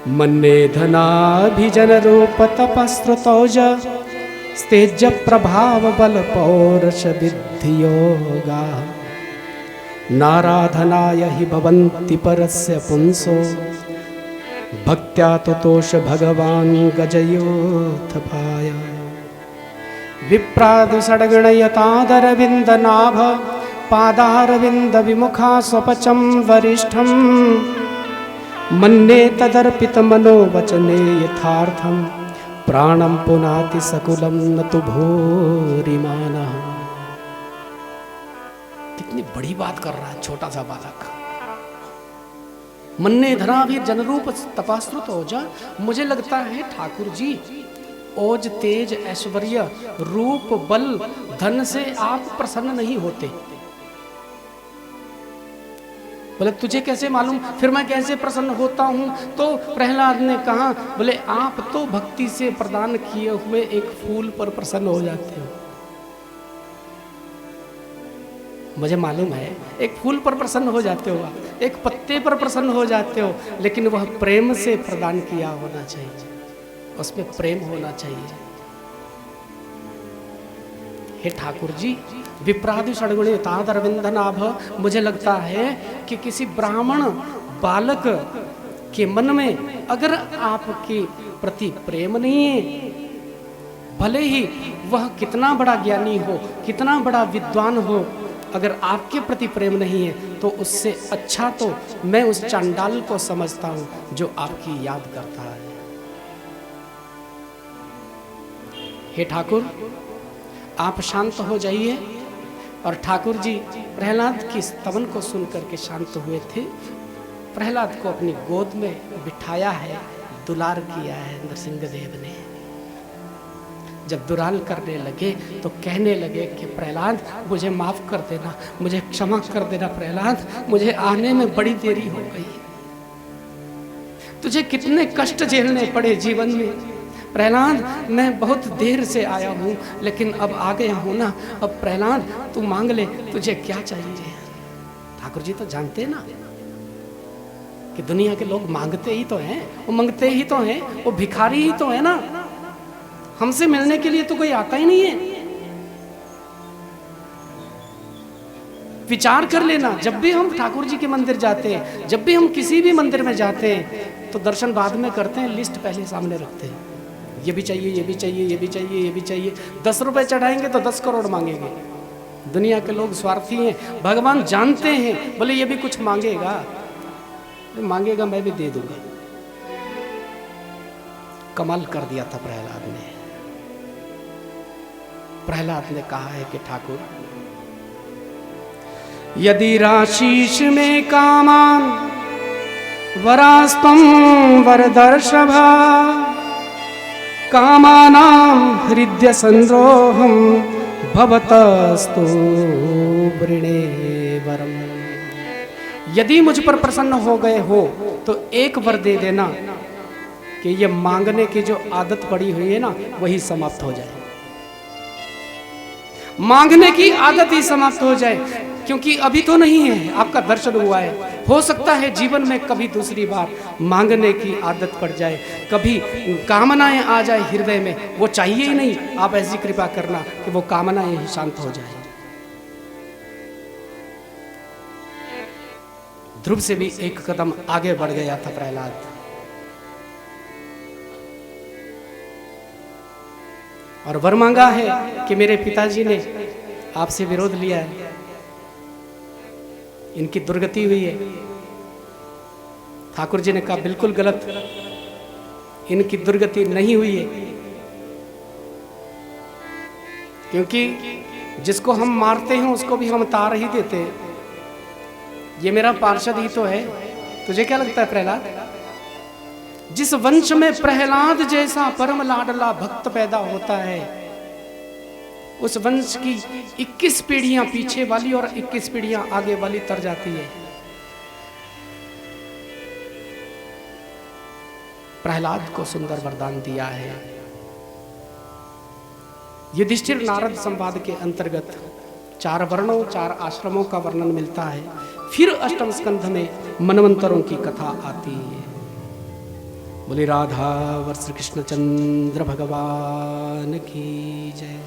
मन्ने धनाभिजन रूप तपस्रुतौज स्तेज प्रभाव बल पौरुष विद्धि योगा नाराधनाय हि भवन्ति परस्य पुंसो भक्त्या तुतोष भगवान् गजयोत्थपाय विप्रादु षड्गणयतादरविन्द नाभ पादारविन्द विमुखा स्वपचं वरिष्ठं मन्ये तदर्पित मनोवचने यथार्थं प्राणं पुनाति सकुलं न तु भूरिमानः। कितनी बड़ी बात कर रहा है छोटा सा बालक। मन्ने धनाभिर जनरूप तपाश्रुत ओजा, मुझे लगता है ठाकुर जी ओज तेज ऐश्वर्य रूप बल धन से आप प्रसन्न नहीं होते। बोले तुझे कैसे मालूम, फिर मैं कैसे प्रसन्न होता हूँ? तो प्रहलाद ने कहा, बोले आप तो भक्ति से प्रदान किए हुए एक फूल पर प्रसन्न हो जाते हो। मुझे मालूम है, एक फूल पर प्रसन्न हो जाते हो आप, एक पत्ते पर प्रसन्न हो जाते हो, लेकिन वह प्रेम से प्रदान किया होना चाहिए, उसमें प्रेम होना चाहिए। हे ठाकुर जी, विप्रादि षड्गुणी ताद अरविंद नाभ, मुझे लगता है कि किसी ब्राह्मण बालक के मन में अगर आपके प्रति प्रेम नहीं है, भले ही वह कितना बड़ा ज्ञानी हो, कितना बड़ा विद्वान हो, अगर आपके प्रति प्रेम नहीं है तो उससे अच्छा तो मैं उस चांडाल को समझता हूं जो आपकी याद करता है। हे ठाकुर, आप शांत हो जाइए। और ठाकुर जी प्रहलाद की स्तवन को सुनकर के शांत हुए थे। प्रहलाद को अपनी गोद में बिठाया है, दुलार किया है नरसिंहदेव ने। जब दुलार करने लगे तो कहने लगे कि प्रहलाद मुझे माफ कर देना, मुझे क्षमा कर देना प्रहलाद, मुझे आने में बड़ी देरी हो गई, तुझे कितने कष्ट झेलने पड़े जीवन में प्रहलाद, मैं बहुत देर से आया हूँ लेकिन अब आ गया हूँ ना, अब प्रहलाद तू मांग ले, तुझे क्या चाहिए। ठाकुर जी तो जानते हैं ना कि दुनिया के लोग मांगते ही तो हैं, वो मांगते ही तो हैं, वो भिखारी ही तो है ना, हमसे मिलने के लिए तो कोई आता ही नहीं है। विचार कर लेना, जब भी हम ठाकुर जी के मंदिर जाते हैं, जब भी हम किसी भी मंदिर में जाते हैं तो दर्शन बाद में करते हैं, लिस्ट पहले सामने रखते हैं, ये भी चाहिए, ये भी चाहिए, ये भी चाहिए, ये भी चाहिए। 10 रुपए चढ़ाएंगे तो 10 करोड़ मांगेंगे। दुनिया के लोग स्वार्थी हैं, भगवान जानते हैं, बोले ये भी कुछ मांगेगा, मांगेगा मैं भी दे दूंगा। कमाल कर दिया था प्रहलाद ने। प्रहलाद ने कहा है कि ठाकुर, यदि राशीष में कामान वरास्तम वरदर्शभा, कामानां हृदय संद्रोहम भवतस्तु वृणे वरम। यदि मुझ पर प्रसन्न हो गए हो तो एक वर दे देना कि ये मांगने की जो आदत पड़ी हुई है ना वही समाप्त हो जाए, मांगने की आदत ही समाप्त हो जाए। क्योंकि अभी तो नहीं है, आपका दर्शन हुआ है, हो सकता है जीवन में कभी दूसरी बार मांगने की आदत पड़ जाए, कभी कामनाएं आ जाए हृदय में, वो चाहिए ही नहीं, आप ऐसी कृपा करना कि वो कामनाएं ही शांत हो जाए। ध्रुव से भी एक कदम आगे बढ़ गया था प्रहलाद। और वर मांगा है कि मेरे पिताजी ने आपसे विरोध लिया है, इनकी दुर्गति हुई है। ठाकुर जी ने कहा बिल्कुल गलत, इनकी दुर्गति नहीं हुई है, क्योंकि जिसको हम मारते हैं उसको भी हम तार ही देते हैं, ये मेरा पार्षद ही तो है। तुझे क्या लगता है प्रहलाद, जिस वंश में प्रहलाद जैसा परम लाडला भक्त पैदा होता है, उस वंश की 21 पीढ़ियां पीछे वाली और 21 पीढ़ियां आगे वाली तर जाती है। प्रहलाद को सुंदर वरदान दिया है। युधिष्ठिर नारद संवाद के अंतर्गत 4 वर्णों 4 आश्रमों का वर्णन मिलता है। फिर अष्टम स्कंध में मनवंतरों की कथा आती है। बोले राधा वर्ष कृष्ण चंद्र भगवान की जय।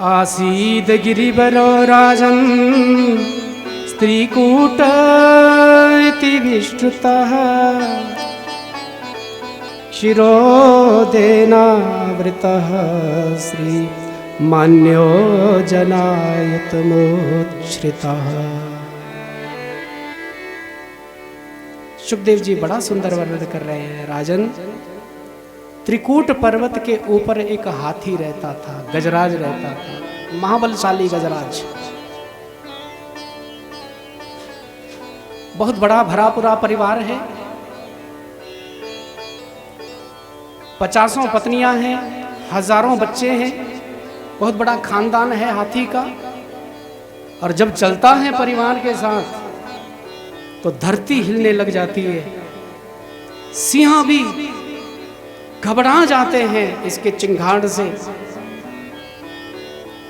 आसीद गिरिवरो राजन स्त्रीकूट इति विष्टुतः, शिरोदेनावृतः श्री मान्यो जनायतमोच्छ्रितः। सुखदेव जी बड़ा सुंदर वर्णन कर रहे हैं। राजन, त्रिकूट पर्वत के ऊपर एक हाथी रहता था, गजराज रहता था, महाबलशाली गजराज, बहुत बड़ा भरा पूरा परिवार है। 50 पत्नियां हैं, हजारों बच्चे हैं, बहुत बड़ा खानदान है हाथी का। और जब चलता है परिवार के साथ तो धरती हिलने लग जाती है, सिंह भी घबरा जाते हैं इसके चिंगाड़ से।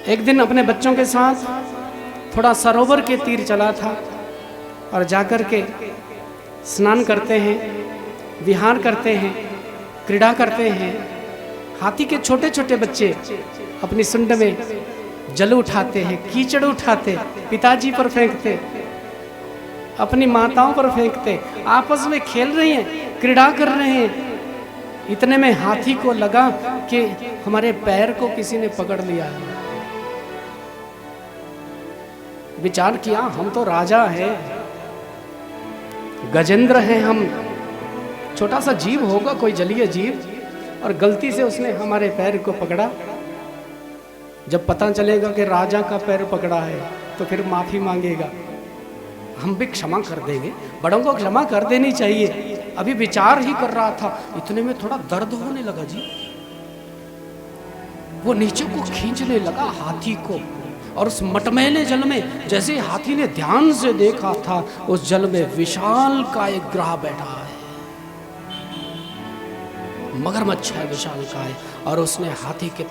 एक दिन अपने बच्चों के साथ थोड़ा सरोवर के तीर चला था और जाकर के स्नान करते हैं, विहार करते हैं, क्रीड़ा करते हैं। हाथी के छोटे छोटे बच्चे अपनी सुंड में जल उठाते हैं, कीचड़ उठाते, पिताजी पर फेंकते, अपनी माताओं पर फेंकते, आपस में खेल रही हैं, क्रीड़ा कर रहे हैं। इतने में हाथी को लगा कि हमारे पैर को किसी ने पकड़ लिया है। विचार किया, हम तो राजा हैं, गजेंद्र हैं हम, छोटा सा जीव होगा, कोई जलीय जीव, और गलती से उसने हमारे पैर को पकड़ा। जब पता चलेगा कि राजा का पैर पकड़ा है तो फिर माफी मांगेगा, हम भी क्षमा कर देंगे, बड़ों को क्षमा कर देनी चाहिए। अभी विचार ही कर रहा था, इतने में थोड़ा दर्द होने लगा जी। वो नीचे को खींचने लगा हाथी को, और उस मटमैले जल में जैसे हाथी ने ध्यान से देखा था, उस जल में विशाल का एक ग्रह बैठा है, मगरमच्छ है विशाल का है, और उसने हाथी के